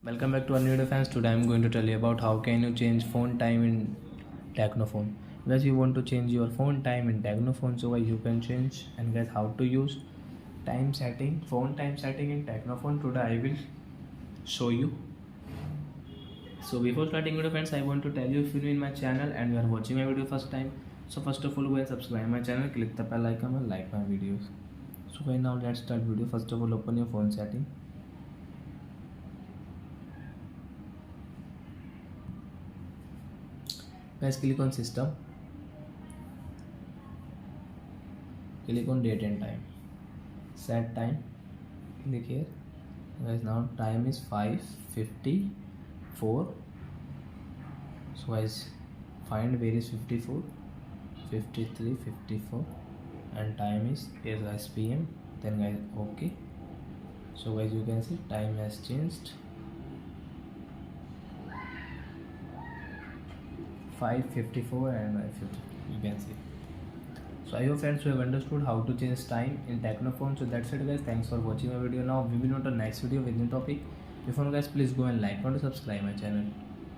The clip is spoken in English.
Welcome back to our new video fans. Today I'm going to tell you about how can you change phone time in Technophone. Guys, you want to change your phone time in Technophone, so guys you can change. And guys, how to use phone time setting in Technophone. Today I will show you. So before starting video fans, I want to tell you, if you're in my channel and you are watching my video first time, so first of all go and subscribe my channel, click the bell icon and like my videos. So guys, now let's start video. First of all, open your phone setting. Guys, click on system, click on date and time, set time, click here. Guys, now time is 5:54. So guys, find where is 54, 53, 54 and time is here guys PM. Then guys okay. So guys, you can see time has changed. 5:54 and 5:50, you can see. So I hope friends you have understood how to change time in Technophone. So that's it guys, thanks for watching my video. Now we will meet on next video with new topic. Before guys, please go and like and subscribe my channel.